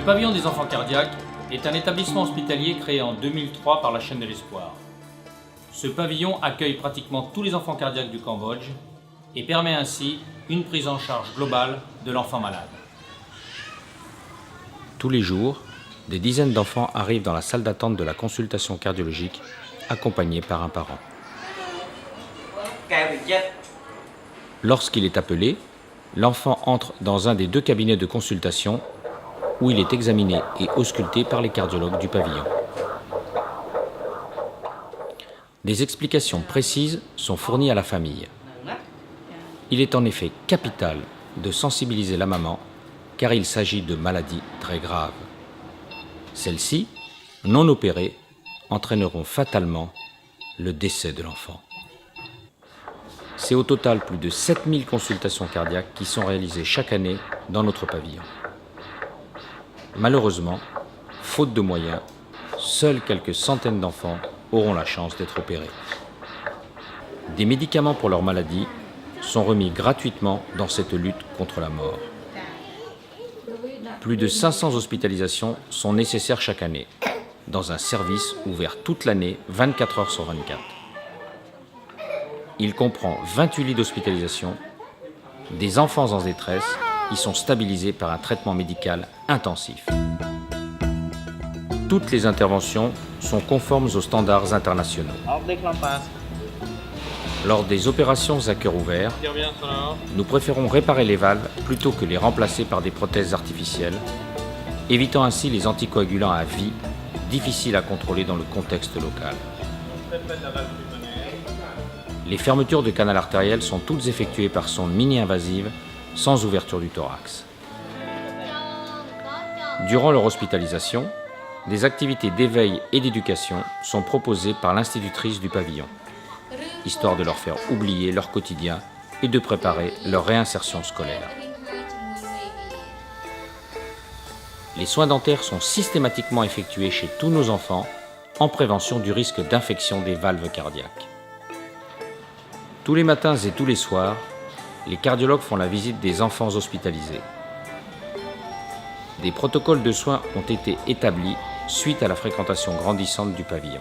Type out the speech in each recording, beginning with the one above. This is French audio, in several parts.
pavillon des enfants cardiaques est un établissement hospitalier créé en 2003 par la chaîne de l'Espoir. Ce pavillon accueille pratiquement tous les enfants cardiaques du Cambodge et permet ainsi une prise en charge globale de l'enfant malade. Tous les jours, des dizaines d'enfants arrivent dans la salle d'attente de la consultation cardiologique, accompagnés par un parent. Lorsqu'il est appelé, l'enfant entre dans un des 2 cabinets de consultation où il est examiné et ausculté par les cardiologues du pavillon. Des explications précises sont fournies à la famille. Il est en effet capital de sensibiliser la maman car il s'agit de maladies très graves. Celles-ci, non opérées, entraîneront fatalement le décès de l'enfant. C'est au total plus de 7000 consultations cardiaques qui sont réalisées chaque année dans notre pavillon. Malheureusement, faute de moyens, seules quelques centaines d'enfants auront la chance d'être opérés. Des médicaments pour leur maladie sont remis gratuitement dans cette lutte contre la mort. Plus de 500 hospitalisations sont nécessaires chaque année, dans un service ouvert toute l'année, 24 heures sur 24. Il comprend 28 lits d'hospitalisation. Des enfants en détresse y sont stabilisés par un traitement médical intensif. Toutes les interventions sont conformes aux standards internationaux. Lors des opérations à cœur ouvert, nous préférons réparer les valves plutôt que les remplacer par des prothèses artificielles, évitant ainsi les anticoagulants à vie, difficiles à contrôler dans le contexte local. Les fermetures de canal artériel sont toutes effectuées par sonde mini-invasive, sans ouverture du thorax. Durant leur hospitalisation, des activités d'éveil et d'éducation sont proposées par l'institutrice du pavillon, histoire de leur faire oublier leur quotidien et de préparer leur réinsertion scolaire. Les soins dentaires sont systématiquement effectués chez tous nos enfants en prévention du risque d'infection des valves cardiaques. Tous les matins et tous les soirs, les cardiologues font la visite des enfants hospitalisés. Des protocoles de soins ont été établis suite à la fréquentation grandissante du pavillon.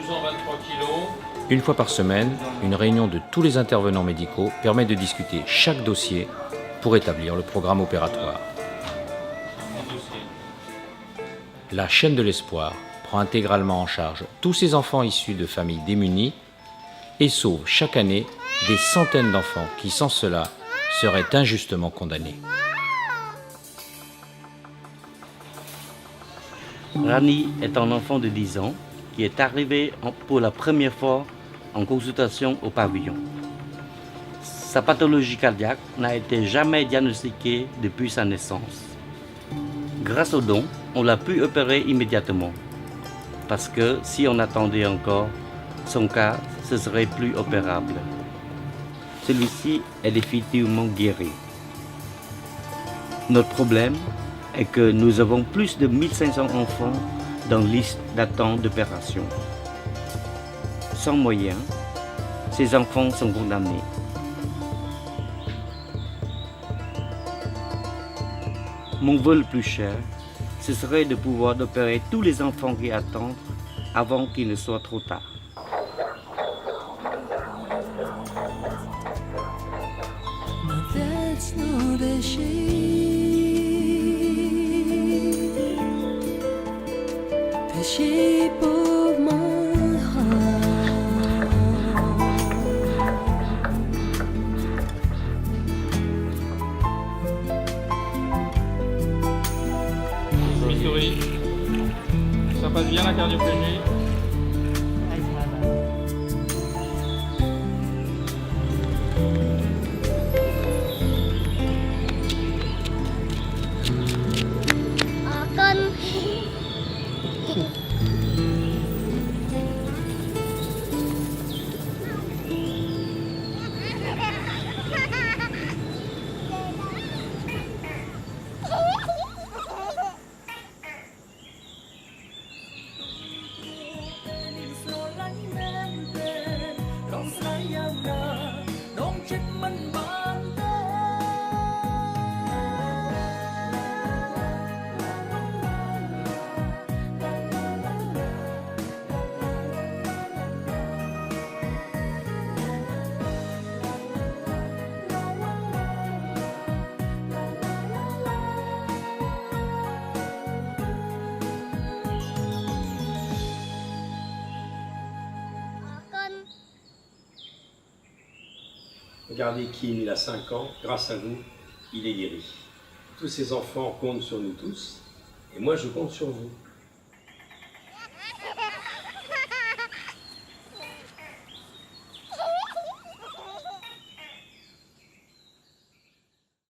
12 ans, 23 kilos. Une fois par semaine, une réunion de tous les intervenants médicaux permet de discuter chaque dossier pour établir le programme opératoire. La chaîne de l'Espoir prend intégralement en charge tous ces enfants issus de familles démunies et sauve chaque année des centaines d'enfants qui, sans cela, seraient injustement condamnés. Rani est un enfant de 10 ans qui est arrivé pour la première fois en consultation au pavillon. Sa pathologie cardiaque n'a été jamais diagnostiquée depuis sa naissance. Grâce au don, on l'a pu opérer immédiatement. Parce que si on attendait encore, son cas ne serait plus opérable. Celui-ci est définitivement guéri. Notre problème est que nous avons plus de 1500 enfants dans la liste d'attente d'opération. Sans moyens, ces enfants sont condamnés. Mon vœu le plus cher, ce serait de pouvoir opérer tous les enfants qui attendent avant qu'il ne soit trop tard. That's not a shame. The shape of my heart. Souris. Ça passe bien la cardioplégie. Regardez Kim, il a 5 ans, grâce à vous, il est guéri. Tous ces enfants comptent sur nous tous, et moi je compte sur vous.